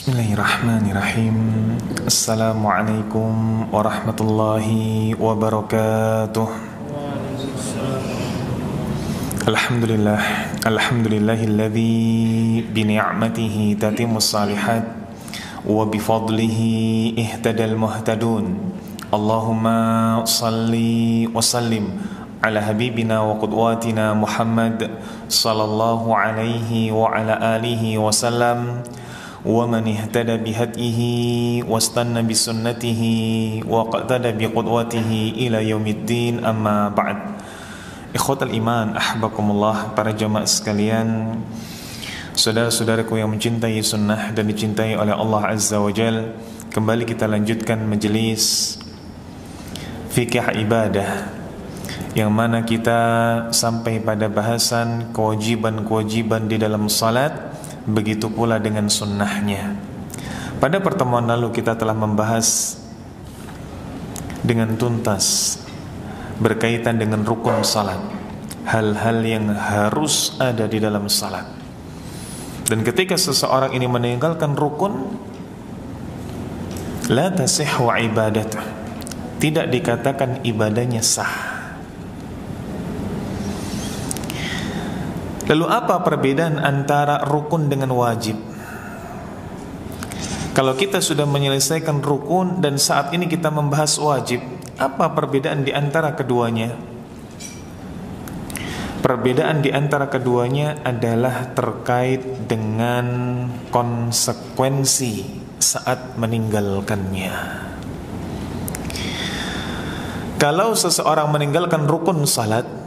Bismillahirrahmanirrahim. Assalamualaikum warahmatullahi wabarakatuh. Alhamdulillahilladzi bini'matihi tatimmus salihat wa bifadlihi ihtadal muhtadun. Allahumma salli wa sallim ala habibina wa qudwatina Muhammad sallallahu alaihi wa ala alihi wa sallam wa man ihtada bihadihi wastanna bisunnatihi wa qadada biqudwatihi ila yaumiddin, amma ba'd. Ikhwatal iman, ahbakumullah, para jamaah sekalian, saudara-saudaraku yang mencintai sunnah dan dicintai oleh Allah Azza wa Jal, kembali kita lanjutkan majelis fikih ibadah, yang mana kita sampai pada bahasan kewajiban-kewajiban di dalam salat, begitu pula dengan sunnahnya. Pada pertemuan lalu kita telah membahas dengan tuntas berkaitan dengan rukun salat, hal-hal yang harus ada di dalam salat. Dan ketika seseorang ini meninggalkan rukun, la tasihhu ibadatuh, tidak dikatakan ibadahnya sah. Lalu apa perbedaan antara rukun dengan wajib? Kalau kita sudah menyelesaikan rukun dan saat ini kita membahas wajib, apa perbedaan di antara keduanya? Perbedaan di antara keduanya adalah terkait dengan konsekuensi saat meninggalkannya. Kalau seseorang meninggalkan rukun salat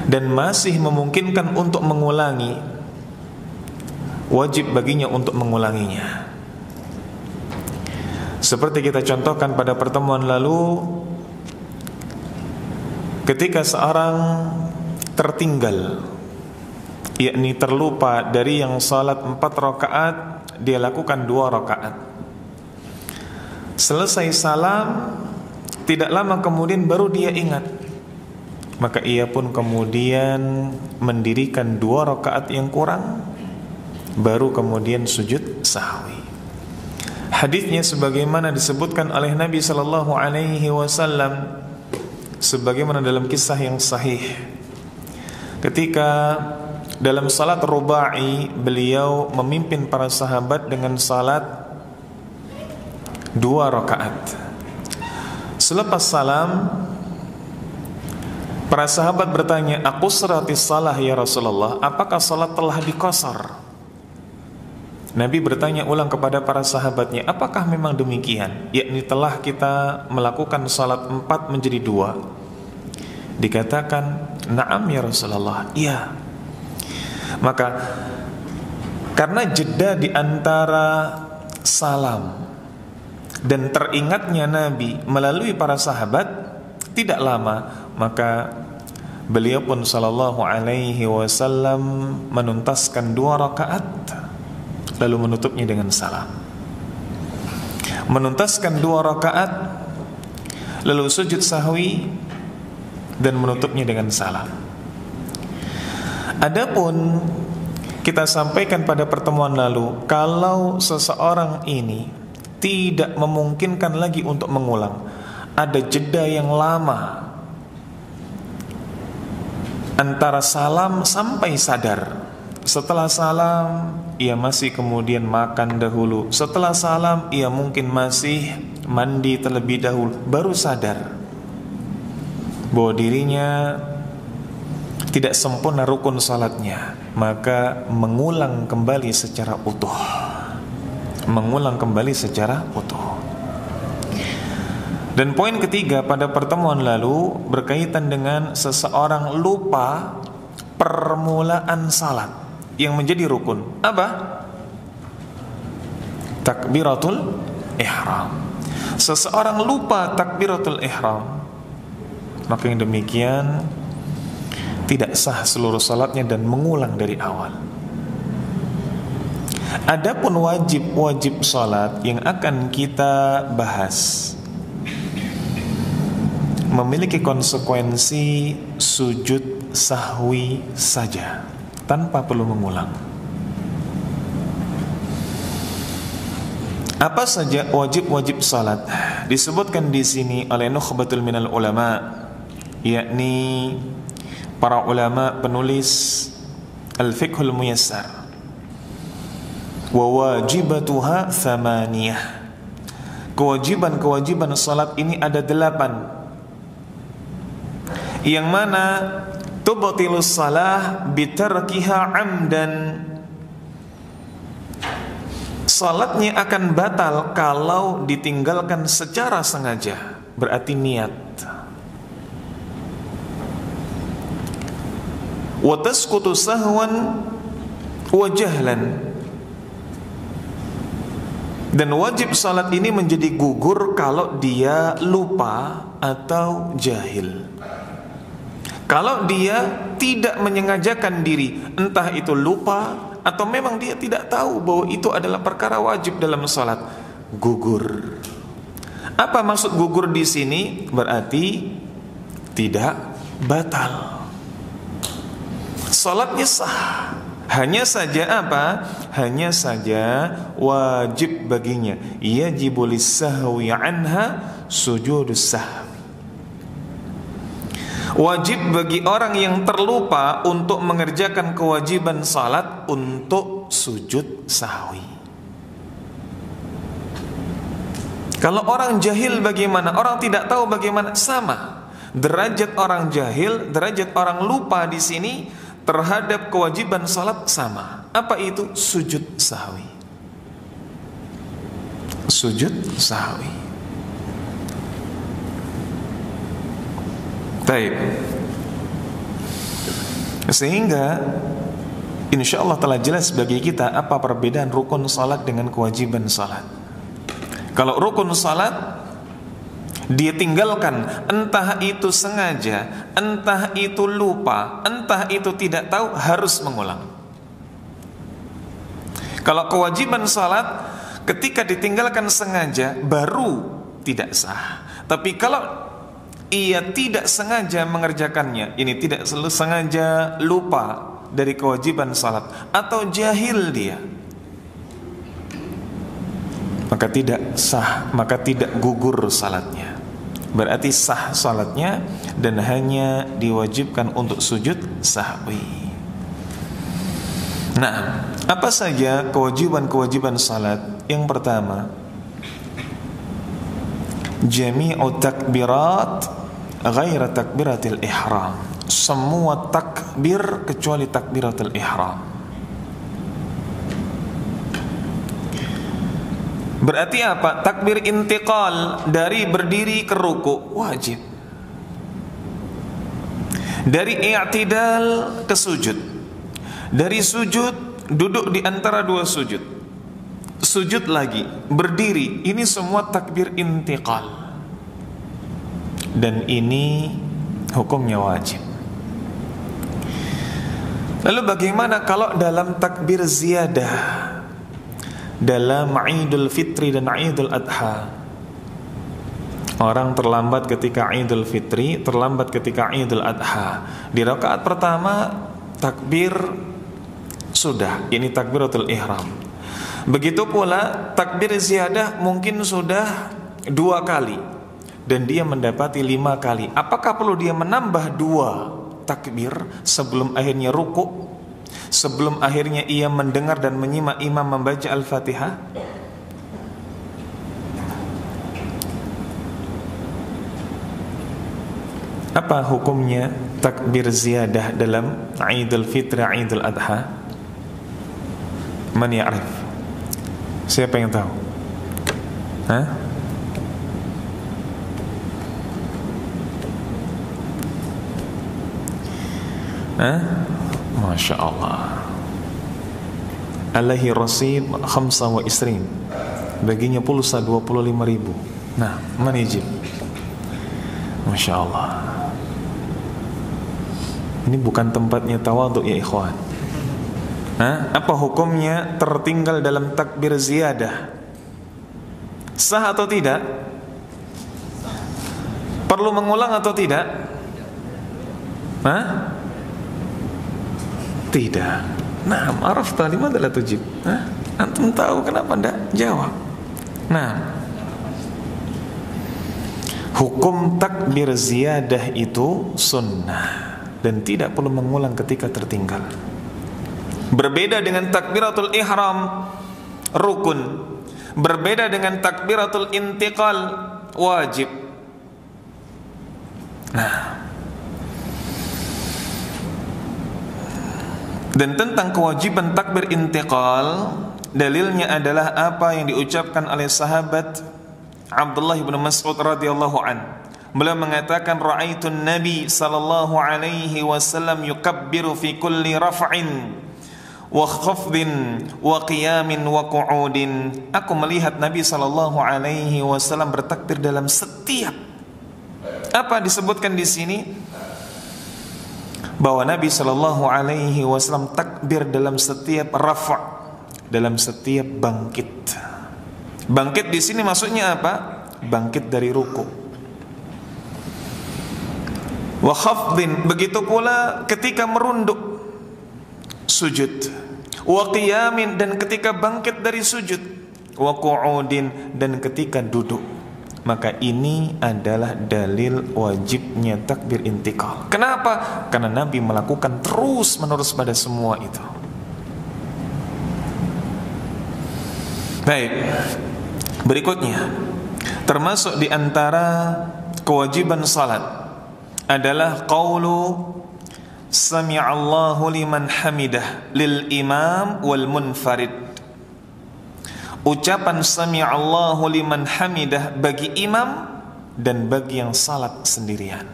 dan masih memungkinkan untuk mengulangi, wajib baginya untuk mengulanginya. Seperti kita contohkan pada pertemuan lalu, ketika seorang tertinggal, yakni terlupa dari yang salat 4 rakaat, dia lakukan 2 rakaat. Selesai salam, tidak lama kemudian baru dia ingat, maka ia pun kemudian mendirikan 2 rakaat yang kurang, baru kemudian sujud sahwi. Hadisnya sebagaimana disebutkan oleh Nabi sallallahu alaihi wasallam, sebagaimana dalam kisah yang sahih, ketika dalam salat rubai beliau memimpin para sahabat dengan salat 2 rakaat. Selepas salam, para sahabat bertanya, "Aqusratis salah ya Rasulullah? Apakah salat telah diqasar?" Nabi bertanya ulang kepada para sahabatnya, "Apakah memang demikian? Yakni telah kita melakukan salat 4 menjadi 2?" Dikatakan, "Na'am ya Rasulullah." Iya. Maka karena jeda di antara salam dan teringatnya Nabi melalui para sahabat tidak lama, maka beliau pun sallallahu alaihi wasallam menuntaskan 2 rakaat, lalu menutupnya dengan salam. Menuntaskan 2 rakaat, lalu sujud sahwi dan menutupnya dengan salam. Adapun kita sampaikan pada pertemuan lalu, kalau seseorang ini tidak memungkinkan lagi untuk mengulang, ada jeda yang lama antara salam sampai sadar. Setelah salam ia masih kemudian makan dahulu, setelah salam ia mungkin masih mandi terlebih dahulu, baru sadar bahwa dirinya tidak sempurna rukun salatnya, maka mengulang kembali secara utuh. Mengulang kembali secara utuh. Dan poin ketiga pada pertemuan lalu berkaitan dengan seseorang lupa permulaan salat yang menjadi rukun. Apa? Takbiratul ihram. Seseorang lupa takbiratul ihram, maka yang demikian tidak sah seluruh salatnya dan mengulang dari awal. Adapun wajib-wajib salat yang akan kita bahas memiliki konsekuensi sujud sahwi saja, tanpa perlu mengulang. Apa saja wajib-wajib salat? Disebutkan di sini oleh nukhbatul minal ulama, yakni para ulama penulis Al-Fiqhul Muyassar. Wa wajibatuha thamaniyah. Kewajiban-kewajiban salat ini ada 8. Yang mana tubtilus salah bitarkiha amdan. Salatnya akan batal kalau ditinggalkan secara sengaja, berarti niat. Wa tasqutu sahwan wa jahlan. Dan wajib salat ini menjadi gugur kalau dia lupa atau jahil. Kalau dia tidak menyengajakan diri, entah itu lupa atau memang dia tidak tahu bahwa itu adalah perkara wajib dalam salat, gugur. Apa maksud gugur di sini? Berarti tidak batal. Salatnya sah. Hanya saja apa? Hanya saja wajib baginya yajibu lis-sahwi anha sujudus sahwi. Wajib bagi orang yang terlupa untuk mengerjakan kewajiban salat untuk sujud sahwi. Kalau orang jahil bagaimana? Orang tidak tahu bagaimana? Sama. Derajat orang jahil, derajat orang lupa di sini terhadap kewajiban salat sama. Apa itu? Sujud sahwi. Sujud sahwi. Baik. Sehingga insyaallah telah jelas bagi kita apa perbedaan rukun salat dengan kewajiban salat. Kalau rukun salat dia tinggalkan, entah itu sengaja, entah itu lupa, entah itu tidak tahu, harus mengulang. Kalau kewajiban salat ketika ditinggalkan sengaja baru tidak sah. Tapi kalau ia tidak sengaja mengerjakannya, ini tidak sengaja lupa dari kewajiban salat atau jahil dia, maka tidak sah, maka tidak gugur salatnya. Berarti sah salatnya dan hanya diwajibkan untuk sujud sahwi. Nah, apa saja kewajiban-kewajiban salat? Yang pertama, jami'u takbirat ghaira takbiratil ihram. Semua takbir kecuali takbiratul ihram. Berarti apa? Takbir intiqal dari berdiri ke ruku wajib. Dari i'tidal ke sujud. Dari sujud duduk di antara dua sujud. Sujud lagi, berdiri, ini semua takbir intiqal. Dan ini hukumnya wajib. Lalu bagaimana kalau dalam takbir ziyadah? Dalam Idul Fitri dan Idul Adha, orang terlambat ketika Idul Fitri, terlambat ketika Idul Adha. Di rakaat pertama takbir sudah, ini takbiratul ihram. Begitu pula takbir ziyadah mungkin sudah 2 kali dan dia mendapati 5 kali. Apakah perlu dia menambah 2 takbir sebelum akhirnya ruku? Sebelum akhirnya ia mendengar dan menyimak imam membaca Al-Fatihah? Apa hukumnya takbir ziyadah dalam Idul Fitri, Idul Adha? Man ya'rif? Siapa yang tahu? Hah? Hah? Masya Allah. Alaihi rasid khamsa wa isrin. Baginya pulsa 25.000. Nah, man yajib? Masya Allah. Ini bukan tempatnya tawadhu ya ikhwan. Hah? Apa hukumnya tertinggal dalam takbir ziyadah? Sah atau tidak? Perlu mengulang atau tidak? Hah? Tidak. Nah, arafta limadza la tujib? Antum tahu kenapa enggak jawab? Nah, hukum takbir ziyadah itu sunnah dan tidak perlu mengulang ketika tertinggal. Berbeda dengan takbiratul ihram rukun, berbeda dengan takbiratul intiqal wajib. Nah, dan tentang kewajiban takbir intiqal, dalilnya adalah apa yang diucapkan oleh sahabat Abdullah bin Mas'ud radhiyallahu an. Beliau mengatakan, ra'aitun Nabi sallallahu alaihi wasallam yukabbiru fi kulli raf'in wa khafdin wa qiyamin wa qu'udin. Aku melihat Nabi sallallahu alaihi wasallam bertakbir dalam setiap. Apa disebutkan di sini? Bahwa Nabi sallallahu alaihi wasallam takbir dalam setiap rafa', dalam setiap bangkit. Bangkit di sini maksudnya apa? Bangkit dari ruku. Wa khafdin, begitu pula ketika merunduk sujud. Wa qiyamin, dan ketika bangkit dari sujud. Wa qu'udin, dan ketika duduk. Maka ini adalah dalil wajibnya takbir intiqal. Kenapa? Karena Nabi melakukan terus menerus pada semua itu. Baik, berikutnya, termasuk di antara kewajiban salat adalah qaulu sami'allahu liman hamidah lil imam wal munfarid. Ucapan sami'allahu liman hamidah bagi imam dan bagi yang salat sendirian.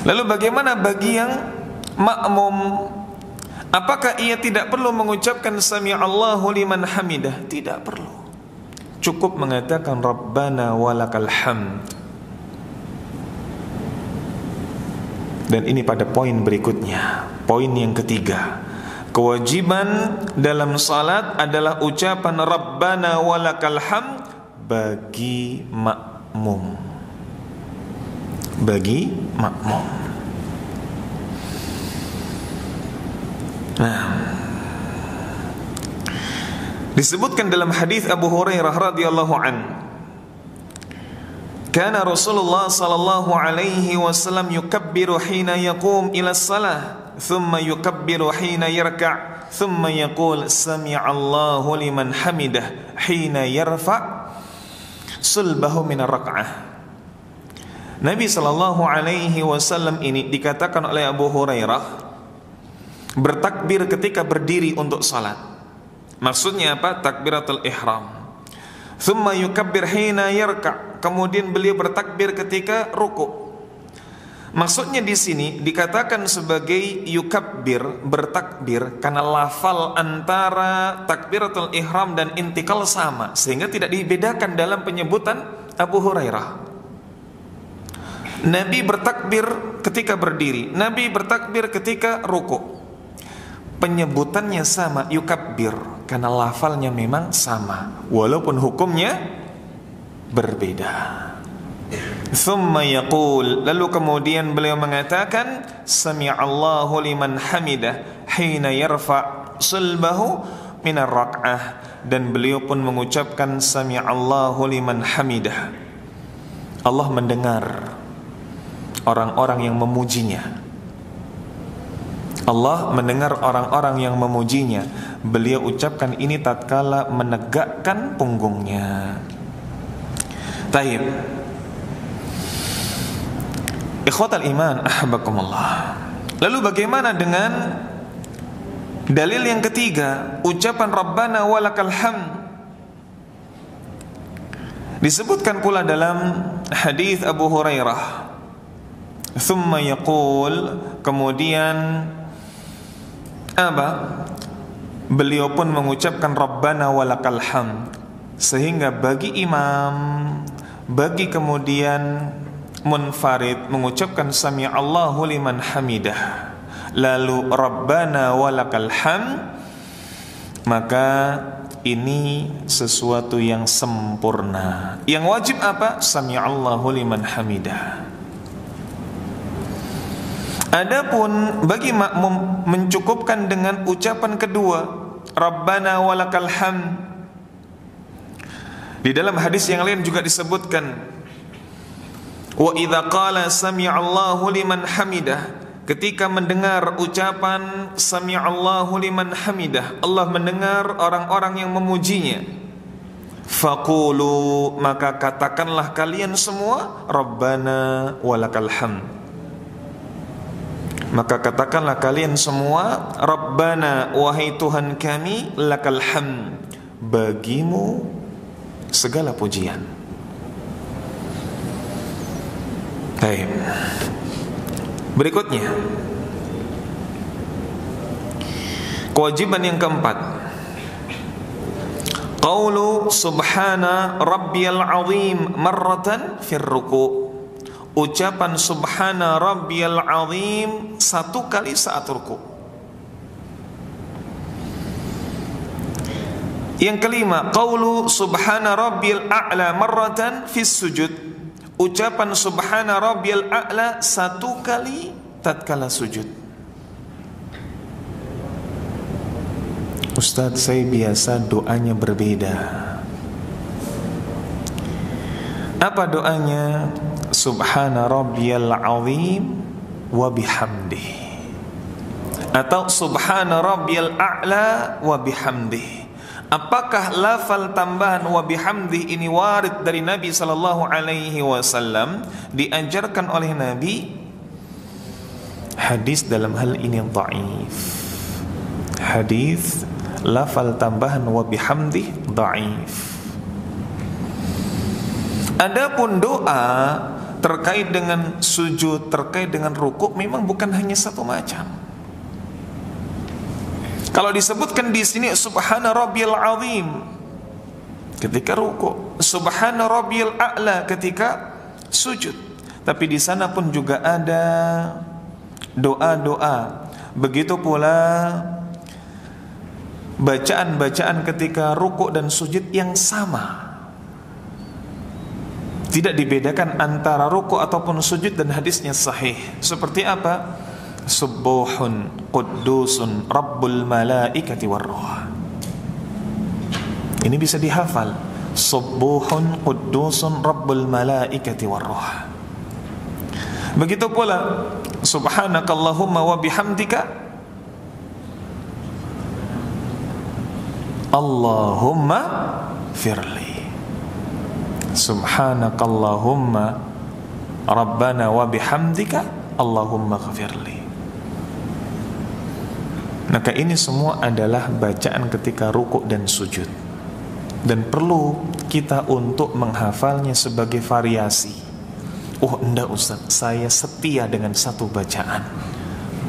Lalu bagaimana bagi yang makmum? Apakah ia tidak perlu mengucapkan sami'allahu liman hamidah? Tidak perlu. Cukup mengatakan Rabbana walakal hamd. Dan ini pada poin berikutnya, poin yang ketiga. Kewajiban dalam salat adalah ucapan Rabbana walakal hamd bagi makmum. Bagi makmum. Nah, disebutkan dalam hadis Abu Hurairah radhiyallahu anhu, kana Rasulullah sallallahu alaihi wasallam yukabbiru hina yaqum ila shalah, thumma yukabbiru hina yarka', thumma yaqul sami'allahu liman hamidah hina yarfa' sulbahu min ar-rak'ah. Nabi sallallahu alaihi wasallam ini dikatakan oleh Abu Hurairah bertakbir ketika berdiri untuk salat. Maksudnya apa? Takbiratul ihram. Thumma yukabbir hina yarka', kemudian beliau bertakbir ketika ruku'. Maksudnya di sini dikatakan sebagai yukabbir, bertakbir, karena lafal antara takbiratul ihram dan intikal sama, sehingga tidak dibedakan dalam penyebutan Abu Hurairah. Nabi bertakbir ketika berdiri, Nabi bertakbir ketika ruku'. Penyebutannya sama, yukabbir, karena lafalnya memang sama, walaupun hukumnya berbeda. Thumma yaqul, lalu kemudian beliau mengatakan sami'allahu liman hamidah hina yarfa' sulbahu minar rak'ah, dan beliau pun mengucapkan sami'allahu liman hamidah. Allah mendengar orang-orang yang memujinya. Allah mendengar orang-orang yang memujinya. Beliau ucapkan ini tatkala menegakkan punggungnya. Taib. Ikhwatal iman, ahbakumullah. Lalu bagaimana dengan dalil yang ketiga, ucapan Rabbana walakal hamd? Disebutkan pula dalam hadis Abu Hurairah, thumma yaqul, kemudian apa? Beliau pun mengucapkan Rabbana walakal hamd, sehingga bagi imam, bagi kemudian munfarid mengucapkan sami'allahu liman hamidah, lalu Rabbana walakal hamd, maka ini sesuatu yang sempurna. Yang wajib apa? Sami'allahu liman hamidah. Adapun bagi makmum mencukupkan dengan ucapan kedua, Rabbana walakal hamd. Di dalam hadis yang lain juga disebutkan, wa idza qala sami'allahu liman hamidah, ketika mendengar ucapan sami'allahu liman hamidah, Allah mendengar orang-orang yang memujinya, faqulu, maka katakanlah kalian semua, Rabbana walakal hamd. Maka katakanlah kalian semua, Rabbana, wahai Tuhan kami, lakal hamd, bagimu segala pujian. Baik. Berikutnya, kewajiban yang keempat, qaulu subhana rabbiyal azim marratan fir ruku'. Ucapan subhana rabbiyal azim satu kali saat ruku'. Yang kelima, qaulu subhana rabbiyal a'la marratan fis sujud. Ucapan subhana rabbiyal a'la satu kali tatkala sujud. Ustaz, saya biasa doanya berbeda. Apa doanya? Subhana rabbiyal azim wa bihamdih, atau subhana rabbiyal a'la wa bihamdih. Apakah lafal tambahan wa bihamdih ini warid dari Nabi sallallahu alaihi wasallam, diajarkan oleh Nabi? Hadis dalam hal ini dhaif. Hadis lafal tambahan wa bihamdih dhaif. Adapun doa terkait dengan sujud, terkait dengan rukuk, memang bukan hanya satu macam. Kalau disebutkan di sini subhana rabbiyal azim ketika ruku', subhana rabbiyal a'la ketika sujud, tapi di sana pun juga ada doa-doa. Begitu pula bacaan-bacaan ketika ruku' dan sujud yang sama. Tidak dibedakan antara ruku' ataupun sujud, dan hadisnya sahih. Seperti apa? Subuhun quddusun rabbul malaikati warruh. Ini bisa dihafal. Subuhun quddusun rabbul malaikati warruh. Begitu pula subhanakallahumma wa bihamdika Allahumma firli. Subhanakallahumma rabbana wa bihamdika Allahumma ghafirli. Maka ini semua adalah bacaan ketika rukuk dan sujud, dan perlu kita untuk menghafalnya sebagai variasi. Oh enggak Ustaz, saya setia dengan satu bacaan.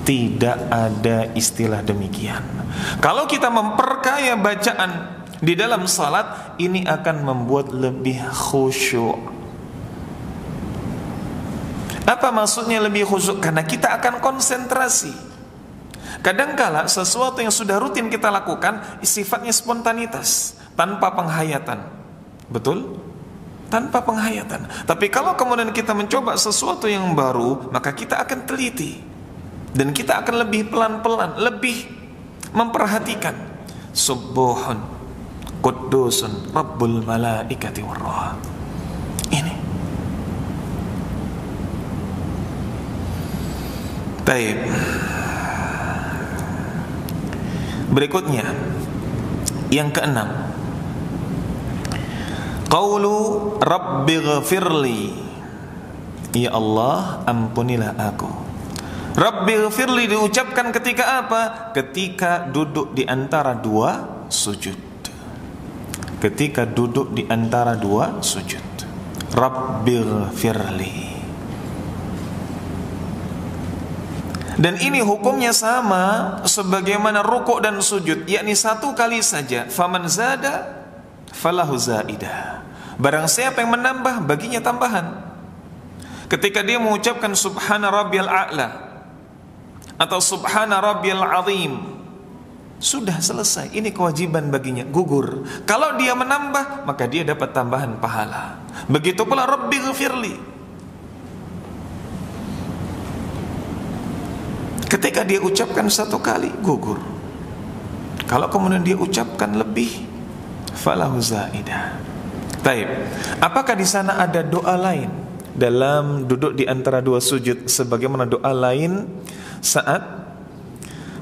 Tidak ada istilah demikian. Kalau kita memperkaya bacaan di dalam salat, ini akan membuat lebih khusyuk. Apa maksudnya lebih khusyuk? Karena kita akan konsentrasi. Kadangkala sesuatu yang sudah rutin kita lakukan sifatnya spontanitas, tanpa penghayatan. Betul? Tanpa penghayatan. Tapi kalau kemudian kita mencoba sesuatu yang baru, maka kita akan teliti, dan kita akan lebih pelan-pelan, lebih memperhatikan. Subuhun quddusun rabbul malaikati warruh. Ini. Baik. Berikutnya, yang keenam, qaulu rabbighfirli, ya Allah ampunilah aku. Rabbighfirli diucapkan ketika apa? Ketika duduk di antara dua sujud. Ketika duduk di antara dua sujud. Rabbighfirli. Dan ini hukumnya sama sebagaimana rukuk dan sujud, yakni satu kali saja. Faman zada falahu zaidah. Barang siapa yang menambah, baginya tambahan. Ketika dia mengucapkan subhana rabbiyal a'la atau subhana rabbiyal azim, sudah selesai. Ini kewajiban baginya, gugur. Kalau dia menambah, maka dia dapat tambahan pahala. Begitu pula rabbighfirli. Ketika dia ucapkan satu kali, gugur. Kalau kemudian dia ucapkan lebih, falahu zaidah. Baik. Apakah di sana ada doa lain dalam duduk di antara dua sujud sebagaimana doa lain saat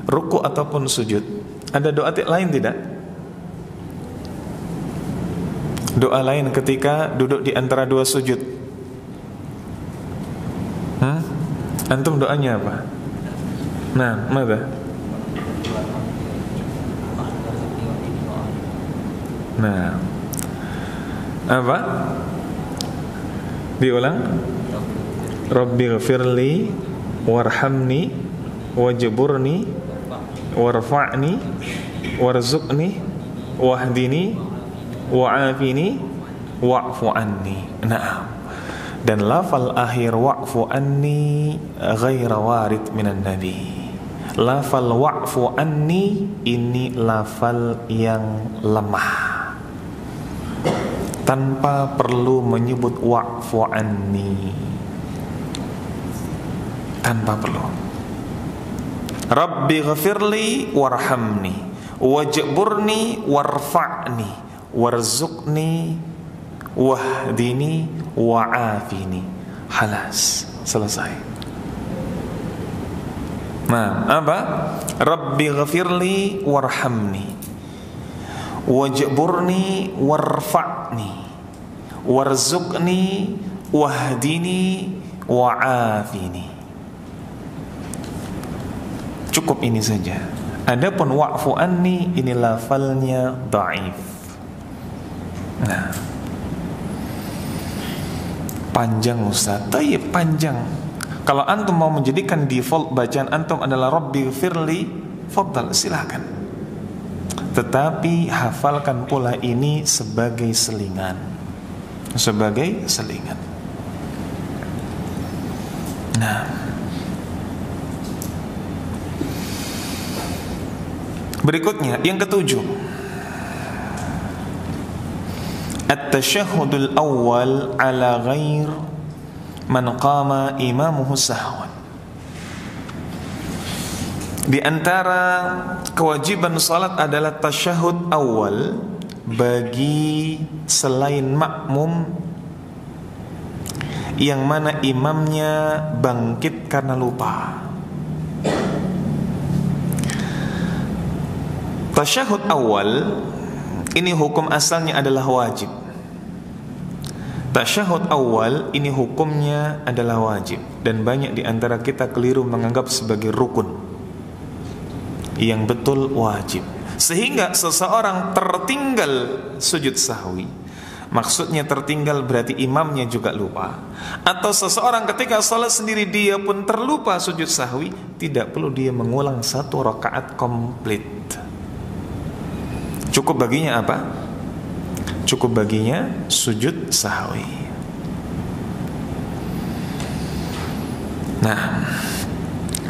ruku ataupun sujud? Ada doa lain tidak? Doa lain ketika duduk di antara dua sujud? Antum doanya apa? Nah, mana? Nah, apa? Diulang. Rabbighfirli warhamni wajburni warfa'ni warzuqni wahdini wa'afini wa'fu anni. Nah, dan lafal akhir wa'fu anni ghaira warid minan nabi. Lafal wa'fu anni ini lafal yang lemah, tanpa perlu menyebut wa'fu anni, tanpa perlu. Rabbi ghafirli warhamni wajburni warfa'ni warzuqni wahdini wa'afini. Halas, selesai. Nah, apa? Rabbi ghafirli warhamni wajburni warfa'ni warzuqni wahdini wa'afini. Cukup ini saja. Adapun wa'fu anni ini lafalnya dhaif. Nah, panjang Ustaz. Tayyib, panjang. Kalau antum mau menjadikan default bacaan antum adalah Rabbighfirli, fadhal, silakan. Tetapi hafalkan pula ini sebagai selingan. Sebagai selingan. Nah, berikutnya yang ketujuh, at-tasyahhudul awwal ala ghair man qama imamuhu sahwan. Di antara kewajiban salat adalah tasyahud awal bagi selain makmum yang mana imamnya bangkit karena lupa. Tasyahud awal ini hukum asalnya adalah wajib. Tasyahud awal ini hukumnya adalah wajib, dan banyak di antara kita keliru menganggap sebagai rukun. Yang betul wajib. Sehingga seseorang tertinggal sujud sahwi, maksudnya tertinggal berarti imamnya juga lupa. Atau seseorang ketika salat sendiri dia pun terlupa sujud sahwi, tidak perlu dia mengulang satu rakaat komplit. Cukup baginya apa? Cukup baginya sujud sahwi. Nah,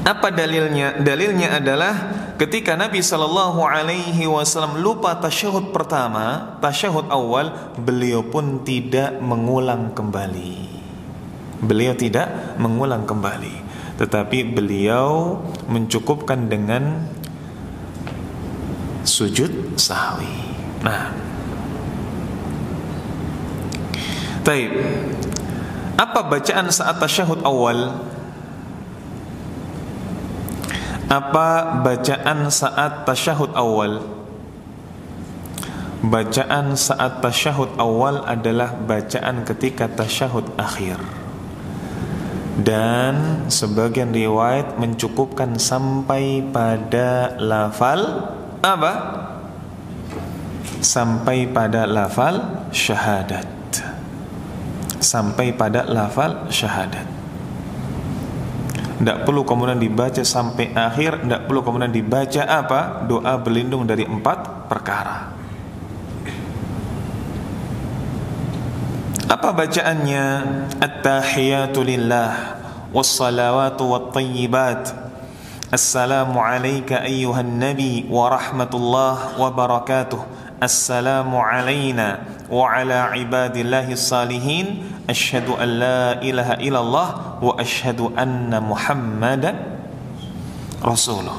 apa dalilnya? Dalilnya adalah ketika Nabi SAW lupa tasyahud pertama, tasyahud awal, beliau pun tidak mengulang kembali. Beliau tidak mengulang kembali, tetapi beliau mencukupkan dengan sujud sahwi. Nah, taib. Apa bacaan saat tasyahud awal? Apa bacaan saat tasyahud awal? Bacaan saat tasyahud awal adalah bacaan ketika tasyahud akhir. Dan sebagian riwayat mencukupkan sampai pada lafal apa? Sampai pada lafal syahadat. Sampai pada lafal syahadat. Tidak perlu kemudian dibaca sampai akhir. Tidak perlu kemudian dibaca apa? Doa berlindung dari 4 perkara. Apa bacaannya? At-tahiyatu lillah wassalawatu wattayyibat. Assalamu alayka ayyuhan nabi wa rahmatullah wa barakatuh. Assalamu alayna wa ala ibadillahi salihin. Asyhadu an la ilaha illallah wa asyhadu anna Muhammadan Rasulullah.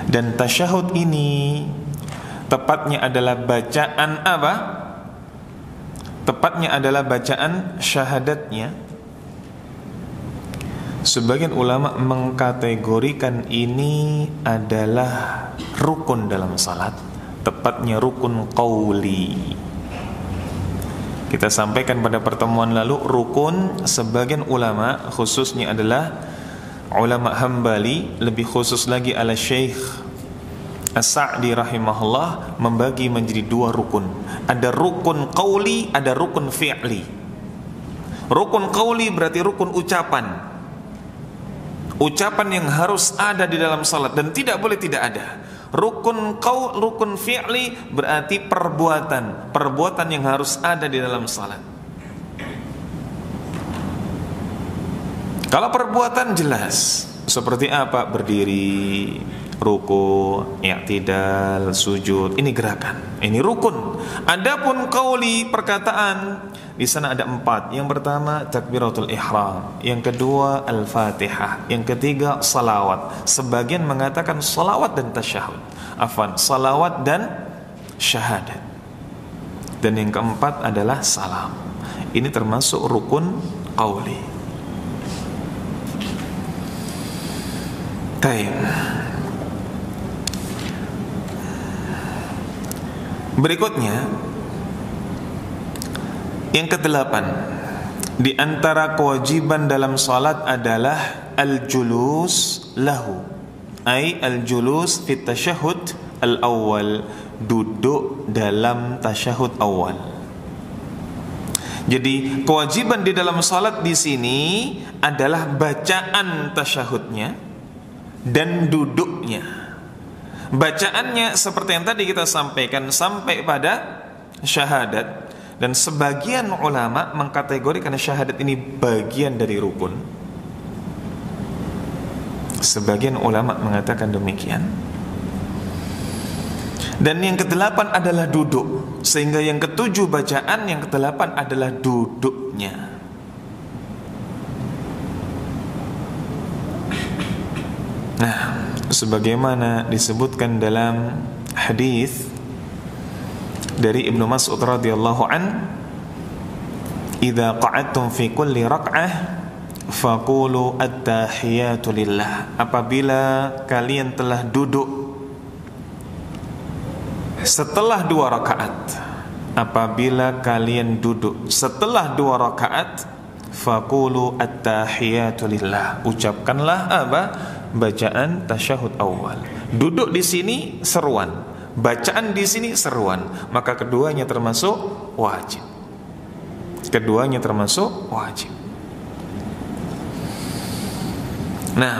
Dan tasyahud ini tepatnya adalah bacaan apa? Tepatnya adalah bacaan syahadatnya. Sebagian ulama mengkategorikan ini adalah rukun dalam salat, tepatnya rukun qauli. Kita sampaikan pada pertemuan lalu, rukun sebagian ulama, khususnya adalah ulama Hambali, lebih khusus lagi ala Syekh As-Sa'di rahimahullah, membagi menjadi dua rukun. Ada rukun qauli, ada rukun fi'li. Rukun qauli berarti rukun ucapan. Ucapan yang harus ada di dalam salat dan tidak boleh tidak ada. Rukun fi'li berarti perbuatan yang harus ada di dalam salat. Kalau perbuatan jelas, seperti apa? Berdiri, ruku, i'tidal, sujud, ini gerakan, ini rukun. Adapun qauli, perkataan, di sana ada 4. Yang pertama takbiratul ihram, yang kedua al-fatihah, yang ketiga salawat. Sebagian mengatakan salawat dan tasyahud, salawat dan syahadat. Dan yang keempat adalah salam. Ini termasuk rukun qauli. Baik. Berikutnya yang ke-8, di antara kewajiban dalam salat adalah al-julus lahu, ai al-julus fi tasyahud al-awwal, duduk dalam tasyahud awal. Jadi kewajiban di dalam salat di sini adalah bacaan tasyahudnya dan duduknya. Bacaannya seperti yang tadi kita sampaikan sampai pada syahadat, dan sebagian ulama mengkategorikan syahadat ini bagian dari rukun. Sebagian ulama mengatakan demikian. Dan yang ke-8 adalah duduk, sehingga yang ke-7 bacaan, yang ke-8 adalah duduknya. Nah, sebagaimana disebutkan dalam hadis dari Ibnu Mas'ud radhiyallahu an, "Idza qa'adtum fi kulli rak'ah faqulu at-tahiyatu lillah." Apabila kalian telah duduk setelah 2 rakaat, apabila kalian duduk setelah 2 rakaat, faqulu at-tahiyatu lillah, ucapkanlah apa? Bacaan tasyahud awal. Duduk di sini seruan, bacaan di sini seruan, maka keduanya termasuk wajib. Keduanya termasuk wajib. Nah,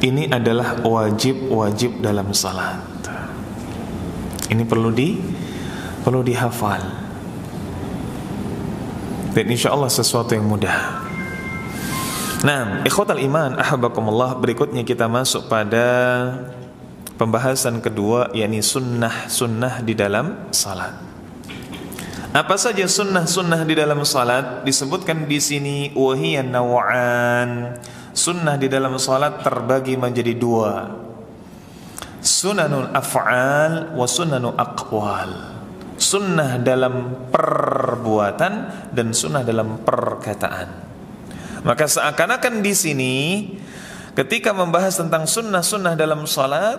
ini adalah wajib-wajib dalam salat. Ini perlu dihafal. Dan insyaallah sesuatu yang mudah. Nah, ikhwatal iman, ahabbakumullah, berikutnya kita masuk pada pembahasan kedua, yakni sunnah di dalam salat. Apa saja sunnah di dalam salat? Disebutkan di sini wahiyan naw'an. Sunnah di dalam salat terbagi menjadi 2. Sunanul af'al wa sunanul aqwal. Sunnah dalam perbuatan dan sunnah dalam perkataan. Maka seakan-akan di sini ketika membahas tentang sunnah dalam salat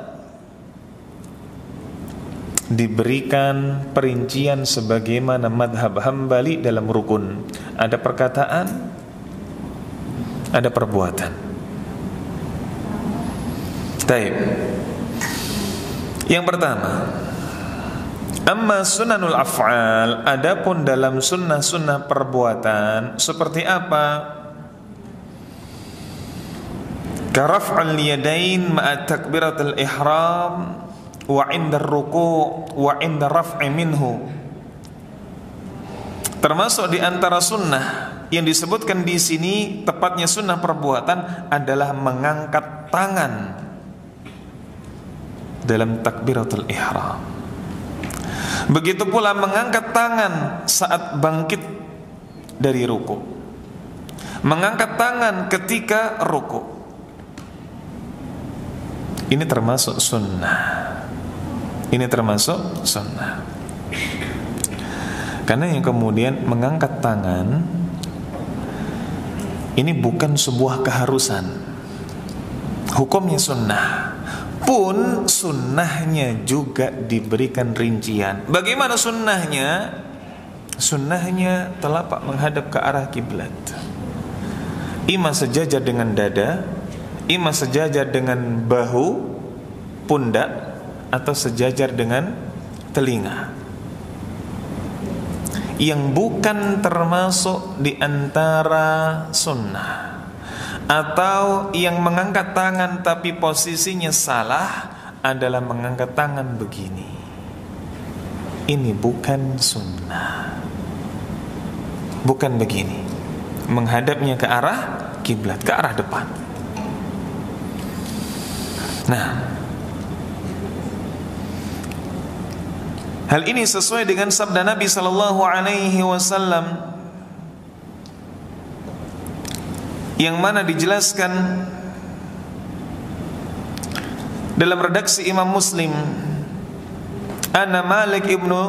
diberikan perincian sebagaimana madhab Hambali dalam rukun. Ada perkataan, ada perbuatan. Baik. Yang pertama, amma sunanul af'al, adapun dalam sunnah perbuatan seperti apa? Karaf'al yadain ma'a takbiratul ihram wa 'inda ruku' wa 'inda raf'i minhu. Termasuk di antara sunnah yang disebutkan di sini, tepatnya sunnah perbuatan adalah mengangkat tangan dalam takbiratul ihram. Begitu pula mengangkat tangan saat bangkit dari ruku', mengangkat tangan ketika ruku'. Ini termasuk sunnah. Ini termasuk sunnah. Karena yang kemudian mengangkat tangan ini bukan sebuah keharusan. Hukumnya sunnah. Pun sunnahnya juga diberikan rincian. Bagaimana sunnahnya? Sunnahnya telapak menghadap ke arah kiblat. Ima sejajar dengan dada, ima sejajar dengan bahu, pundak, atau sejajar dengan telinga. Yang bukan termasuk di antara sunnah, atau yang mengangkat tangan tapi posisinya salah, adalah mengangkat tangan begini. Ini bukan sunnah. Bukan begini, menghadapnya ke arah kiblat, ke arah depan. Nah, hal ini sesuai dengan sabda Nabi sallallahu alaihi wasallam yang mana dijelaskan dalam redaksi Imam Muslim, Ana Malik ibnu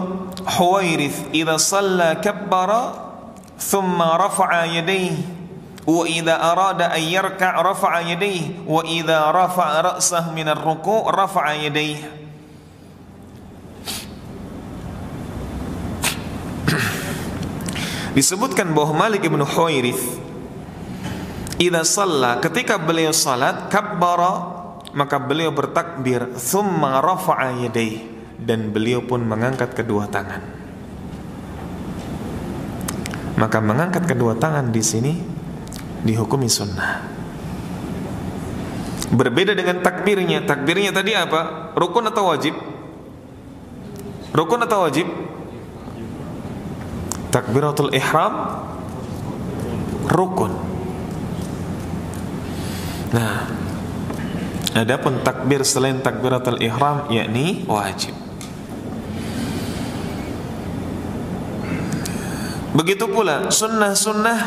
Huwairith idza shalla kabbara thumma rafa'a yadayhi wa idza arada an yarka' rafa'a yadayhi wa idza rafa'a ra'sahu min ar-ruku' rafa'a yadayhi. Disebutkan bahwa Malik ibnu Huwairith idza shalla, ketika beliau salat, kabbara, maka beliau bertakbir, thumma rafa'a yadayhi, dan beliau pun mengangkat kedua tangan. Maka mengangkat kedua tangan di sini dihukumi sunnah. Berbeda dengan takbirnya. Takbirnya tadi apa? Rukun atau wajib? Rukun atau wajib? Takbiratul ihram rukun. Nah, adapun takbir selain takbiratul ihram yakni wajib. Begitu pula sunnah-sunnah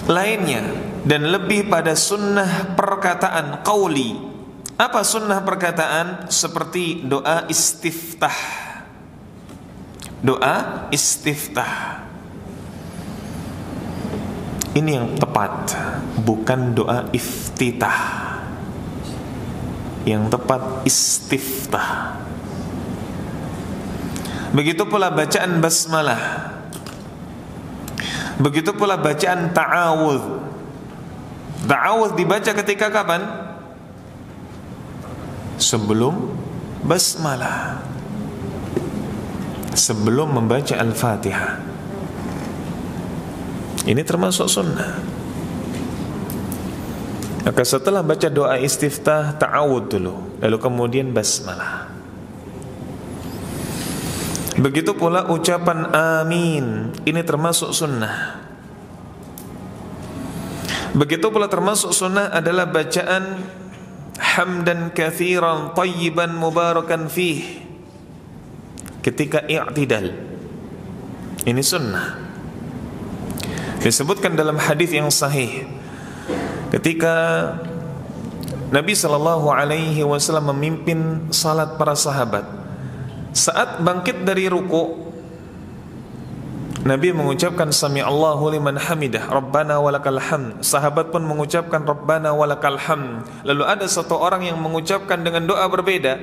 lainnya, dan lebih pada sunnah perkataan qauli. Apa sunnah perkataan? Seperti doa istiftah. Doa istiftah ini yang tepat, bukan doa iftitah. Yang tepat istiftah. Begitu pula bacaan basmalah. Begitu pula bacaan ta'awudz. Ta'awudz dibaca ketika kapan? Sebelum basmalah, sebelum membaca Al-Fatihah. Ini termasuk sunnah. Maka setelah baca doa istiftah, ta'awudz dulu, lalu kemudian basmalah. Begitu pula ucapan amin, ini termasuk sunnah. Begitu pula termasuk sunnah adalah bacaan hamdan katsiran thayyiban mubarakan fih ketika i'tidal. Ini sunnah. Disebutkan dalam hadis yang sahih, ketika Nabi sallallahu alaihi wasallam memimpin salat para sahabat, saat bangkit dari ruku, Nabi mengucapkan sami Allahu liman hamidah, Rabbana walakal hamd. Sahabat pun mengucapkan Rabbana walakal hamd. Lalu ada satu orang yang mengucapkan dengan doa berbeda,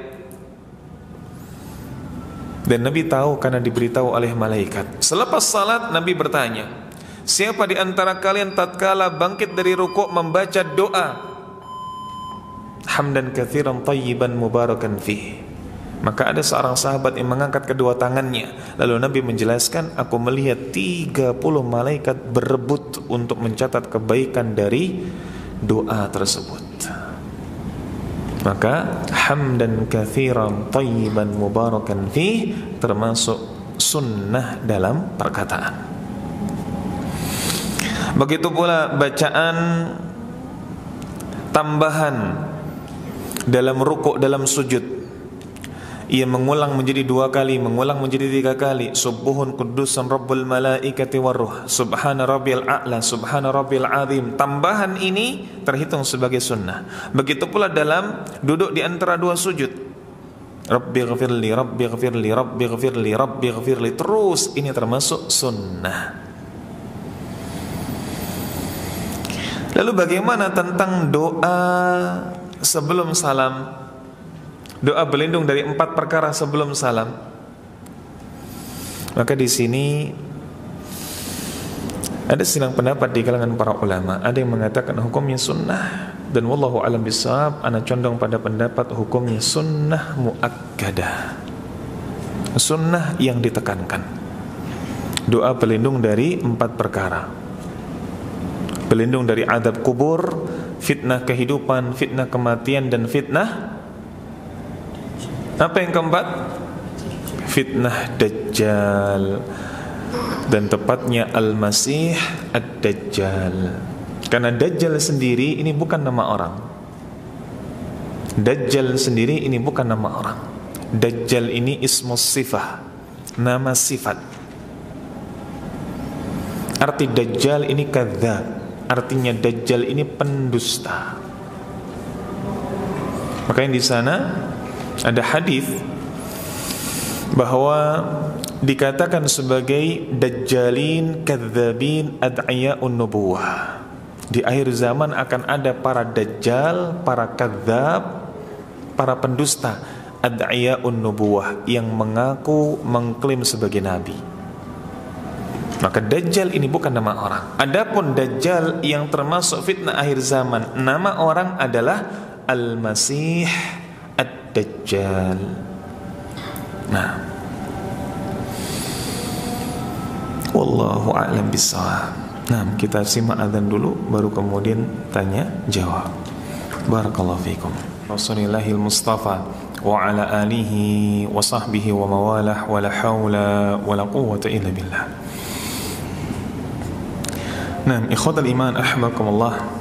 dan Nabi tahu karena diberitahu oleh malaikat. Selepas salat Nabi bertanya, siapa di antara kalian tatkala bangkit dari ruku membaca doa hamdan katsiran thayyiban mubarakan fih? Maka ada seorang sahabat yang mengangkat kedua tangannya. Lalu Nabi menjelaskan, aku melihat 30 malaikat berebut untuk mencatat kebaikan dari doa tersebut. Maka hamdan katsiran thayyiban mubarakan fih termasuk sunnah dalam perkataan. Begitu pula bacaan tambahan dalam rukuk, dalam sujud. ia mengulang menjadi 2 kali, mengulang menjadi 3 kali, subuhun qudusun rabbul malaikati waruh, subhana rabbiyal a'la, subhana rabbiyal azim. Tambahan ini terhitung sebagai sunnah. Begitu pula dalam duduk di antara 2 sujud, rabbi ghafirli, rabbi ghafirli, rabbi ghafirli, rabbi ghafirli, terus ini termasuk sunnah. Lalu bagaimana tentang doa sebelum salam? Doa berlindung dari 4 perkara sebelum salam. Maka di sini ada silang pendapat di kalangan para ulama. Ada yang mengatakan hukumnya sunnah, dan wallahu alam bisawab, ana condong pada pendapat hukumnya sunnah muakkadah, sunnah yang ditekankan. Doa berlindung dari 4 perkara. Berlindung dari adab kubur, fitnah kehidupan, fitnah kematian, dan fitnah apa yang keempat? Fitnah Dajjal, dan tepatnya Al-Masih Ad-Dajjal. Karena Dajjal sendiri ini bukan nama orang. Dajjal sendiri ini bukan nama orang. Dajjal ini ismus sifah, nama sifat. Arti Dajjal ini kadzab, artinya Dajjal ini pendusta. Makanya di sana ada hadis bahwa dikatakan sebagai dajjalin, kadzabin, ad'iya'un nubuwah. Di akhir zaman akan ada para dajjal, para kadzab, para pendusta, ad'iya'un nubuwah, yang mengaku mengklaim sebagai nabi. Maka dajjal ini bukan nama orang. Adapun dajjal yang termasuk fitnah akhir zaman, nama orang adalah Al-Masih Ad-Dajjal. Nah, wallahu a'lam bissawab. Nah, kita simak azan dulu, baru kemudian tanya jawab. Barakallahu fikum. Rasulillahil Mustafa wa ala alihi wa sahbihi wa mawalah, wa la hawla wa la quwwata illa billah. Nah, ikhwatal iman ahbakumullah,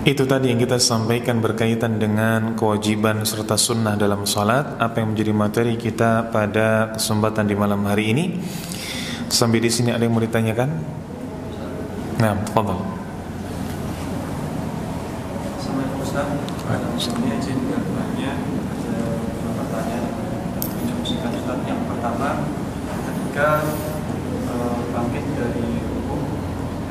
itu tadi yang kita sampaikan berkaitan dengan kewajiban serta sunnah dalam salat, apa yang menjadi materi kita pada kesempatan di malam hari ini. Sampai di sini ada yang mau ditanyakan? Nah, tafadhal. Assalamualaikum Ustaz. Sebelumnya izin bertanya, ada 2 pertanyaan yang Ustaz. Yang pertama, ketika bangkit dari rukuk,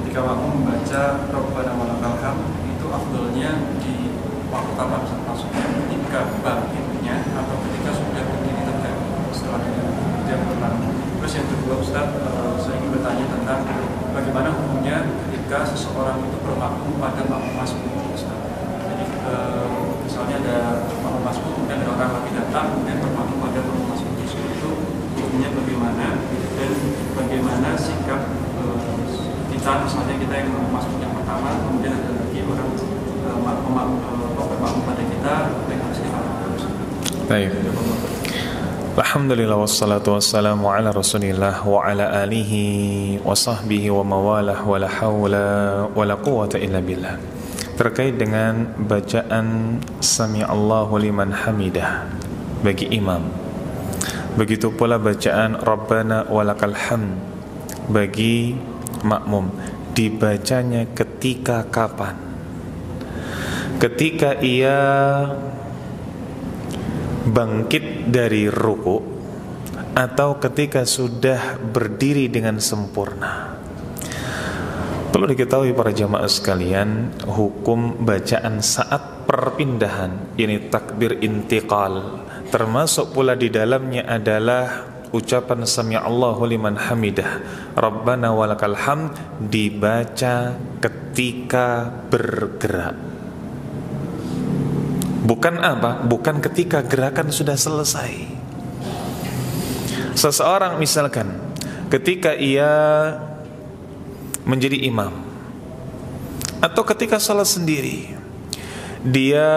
ketika makmum membaca Rabbana walakal hamd, itu afdalnya di waktu kapan Ustaz? Maksudnya ketika bangkitnya atau ketika sudah berdiri tegak setelah itu yang pertama. Terus yang kedua Ustaz, saya ingin bertanya tentang bagaimana hukumnya ketika seseorang itu bermakmum pada makmum masbuk Ustaz. Jadi misalnya ada makmum masbuk, kemudian ada orang lagi datang, kemudian bermakmum pada makmum masbuk itu hukumnya bagaimana, dan bagaimana sikap kita, misalnya kita yang masbuk yang pertama, kemudian ada lagi orang bermakmum pada kita, apa yang harus kita lakukan? Baik. Alhamdulillah wassalatu wassalamu ala rasulillah wa ala alihi wa sahbihi wa mawalah, wa la hawla wa la quwwata illa billah. Terkait dengan bacaan Sami'allahu liman hamidah bagi imam, begitu pula bacaan Rabbana walakal hamd bagi makmum, dibacanya ketika kapan? Ketika ia bangkit dari ruku atau ketika sudah berdiri dengan sempurna. Perlu diketahui para jamaah sekalian, hukum bacaan saat perpindahan, ini takbir intiqal, termasuk pula di dalamnya adalah ucapan Sami'allahu liman hamidah, Rabbana walakal hamd, dibaca ketika bergerak. Bukan apa? Bukan ketika gerakan sudah selesai. Seseorang misalkan ketika ia menjadi imam atau ketika salat sendiri, dia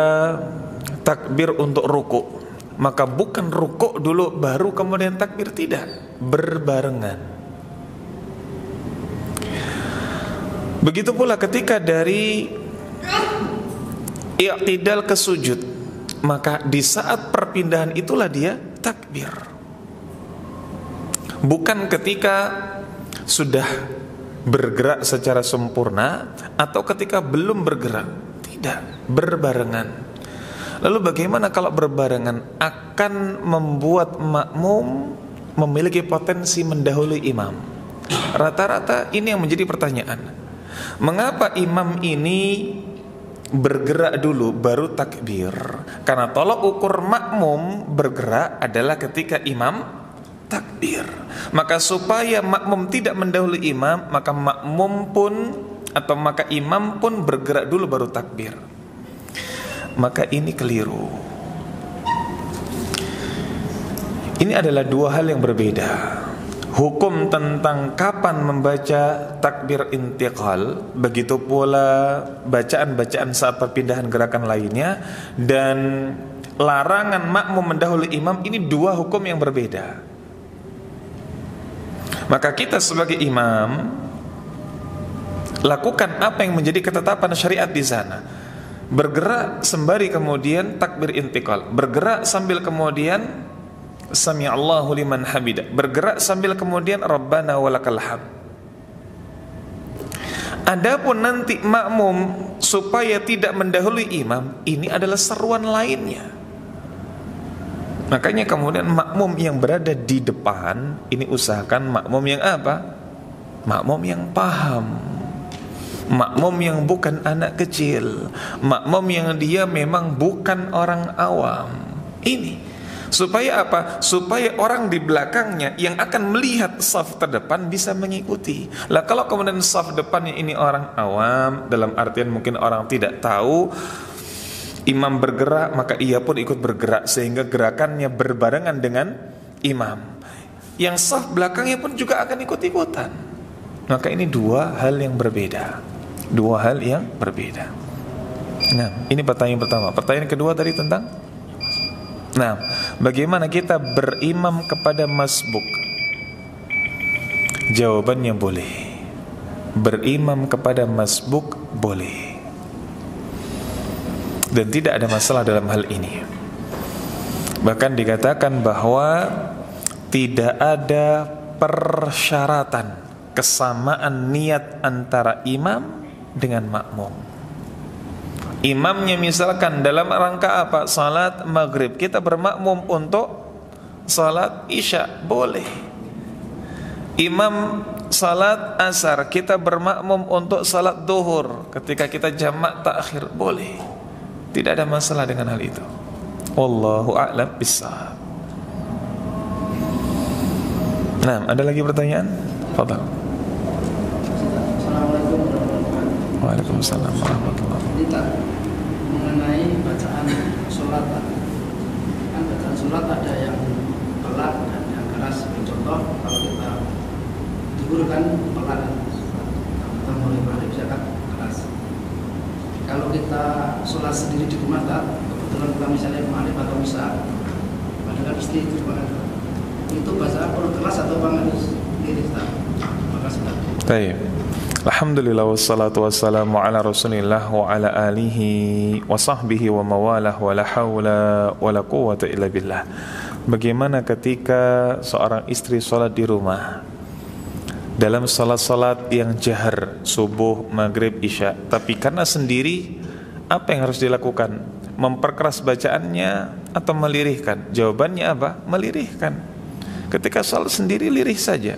takbir untuk ruku, maka bukan ruku dulu baru kemudian takbir, tidak, berbarengan. Begitu pula ketika dari i'tidal ke sujud, maka di saat perpindahan itulah dia takbir. Bukan ketika sudah bergerak secara sempurna atau ketika belum bergerak. Tidak, berbarengan. Lalu bagaimana kalau berbarengan? Akan membuat makmum memiliki potensi mendahului imam. Rata-rata ini yang menjadi pertanyaan. Mengapa imam ini bergerak dulu baru takbir? Karena tolok ukur makmum bergerak adalah ketika imam takbir. Maka supaya makmum tidak mendahului imam, maka imam pun bergerak dulu baru takbir. Maka ini keliru. Ini adalah dua hal yang berbeda. Hukum tentang kapan membaca takbir intiqal, begitu pula bacaan-bacaan saat perpindahan gerakan lainnya, dan larangan makmum mendahului imam, ini dua hukum yang berbeda. Maka kita sebagai imam lakukan apa yang menjadi ketetapan syariat di sana. Bergerak sembari kemudian takbir intiqal, bergerak sambil kemudian Sami'allahu liman hamidah, bergerak sambil kemudian Rabbana walakal hamd. Adapun nanti makmum supaya tidak mendahului imam, ini adalah seruan lainnya. Makanya kemudian makmum yang berada di depan ini usahakan makmum yang apa? Makmum yang paham, makmum yang bukan anak kecil, makmum yang dia memang bukan orang awam. Ini supaya apa? Supaya orang di belakangnya yang akan melihat saf terdepan bisa mengikuti. Lah kalau kemudian saf depannya ini orang awam, dalam artian mungkin orang tidak tahu imam bergerak, maka ia pun ikut bergerak sehingga gerakannya berbarengan dengan imam. Yang saf belakangnya pun juga akan ikut-ikutan. Maka ini dua hal yang berbeda. Dua hal yang berbeda. Nah, ini pertanyaan pertama. Pertanyaan kedua tadi tentang bagaimana kita berimam kepada masbuk? Jawabannya boleh. Berimam kepada masbuk boleh. Dan tidak ada masalah dalam hal ini. Bahkan dikatakan bahwa tidak ada persyaratan kesamaan niat antara imam dengan makmum. Imamnya misalkan dalam rangka apa? Salat maghrib, kita bermakmum untuk salat isya, boleh. Imam salat asar, kita bermakmum untuk salat duhur, ketika kita jamak takhir, boleh. Tidak ada masalah dengan hal itu. Wallahu a'lam bishawab. Nah, ada lagi pertanyaan? Fadhal. Assalamualaikum warahmatullahi wabarakatuh. Waalaikumsalam warahmatullahi wabarakatuh. Mengenai bacaan sholat, kan bacaan sholat ada yang pelan dan yang keras. Contoh kalau kita dihur kan pelan, kita mulai maghrib zakat keras. Kalau kita sholat sendiri di rumah, kebetulan kita misalnya maghrib atau isya, padahal istri itu juga ada, itu bacaan perlu keras atau banget diri kita. Terima kasih. Baik. Alhamdulillah wassalatu wassalamu ala rasulillah wa ala alihi wa sahbihi wa mawalah wa la hawla wa la quwwata illa billah. Bagaimana ketika seorang istri sholat di rumah, dalam sholat-sholat yang jahar, subuh, maghrib, isya, tapi karena sendiri, apa yang harus dilakukan? Memperkeras bacaannya atau melirihkan? Jawabannya apa? Melirihkan. Ketika salat sendiri lirih saja.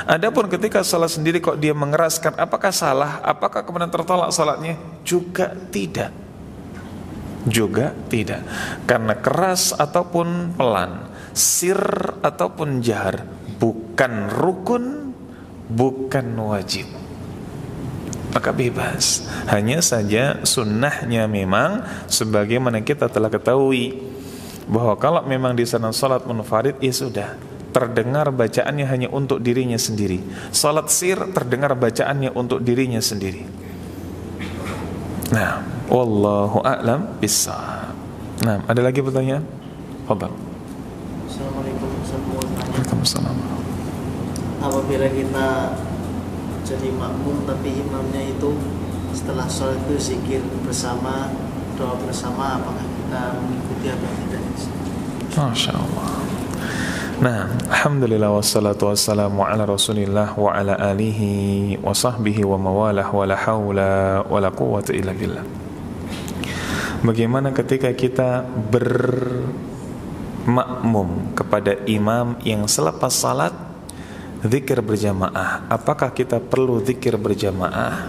Adapun ketika salat sendiri kok dia mengeraskan, apakah salah? Apakah kemudian tertolak salatnya? Juga tidak. Juga tidak. Karena keras ataupun pelan, sir ataupun jahar, bukan rukun, bukan wajib. Maka bebas. Hanya saja sunnahnya memang sebagaimana kita telah ketahui bahwa kalau memang di sana salat munfarid, ya sudah, terdengar bacaannya hanya untuk dirinya sendiri. Salat sir terdengar bacaannya untuk dirinya sendiri. Nah, wallahu a'lam bishawab. Nah, ada lagi pertanyaan? Fadhal. Assalamualaikum warahmatullahi wabarakatuh. Waalaikumsalam. Apabila kita jadi makmum tapi imamnya itu setelah sholat itu zikir bersama, doa bersama, apakah kita mengikuti atau tidak. Masya Allah. Nah, alhamdulillah wassalatu wassalamu ala rasulillah wa ala alihi wa sahbihi wa mawalah wa la hawla wa la quwwata illa billah. Bagaimana ketika kita bermakmum kepada imam yang selepas salat zikir berjamaah? Apakah kita perlu zikir berjamaah?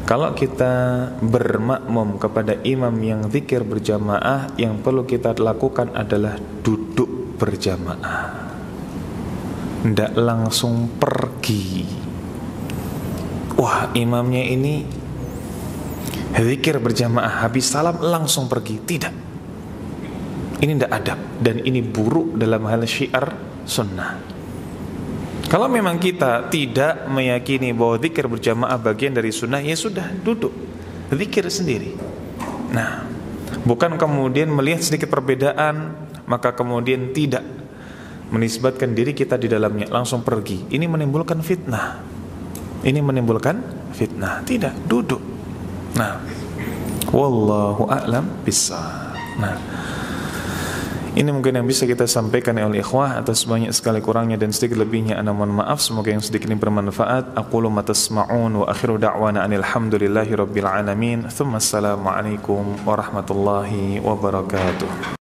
Kalau kita bermakmum kepada imam yang zikir berjamaah, yang perlu kita lakukan adalah duduk berjamaah, tidak langsung pergi. Wah, imamnya ini zikir berjamaah, habis salam langsung pergi. Tidak, ini tidak adab dan ini buruk dalam hal syiar sunnah. Kalau memang kita tidak meyakini bahwa zikir berjamaah bagian dari sunnah, ya sudah, duduk zikir sendiri. Nah, bukan kemudian melihat sedikit perbedaan maka kemudian tidak menisbatkan diri kita di dalamnya, langsung pergi. Ini menimbulkan fitnah. Ini menimbulkan fitnah. Tidak, duduk. Nah, wallahu a'lam bissawab. Nah, ini mungkin yang bisa kita sampaikan oleh ikhwah. Atas banyak sekali kurangnya dan sedikit lebihnya ana mohon maaf. Semoga yang sedikit ini bermanfaat. Aqulu ma tasma'un wa akhiru da'wana anil hamdulillahi rabbil alamin. Tsumma assalamu alaikum warahmatullahi wabarakatuh.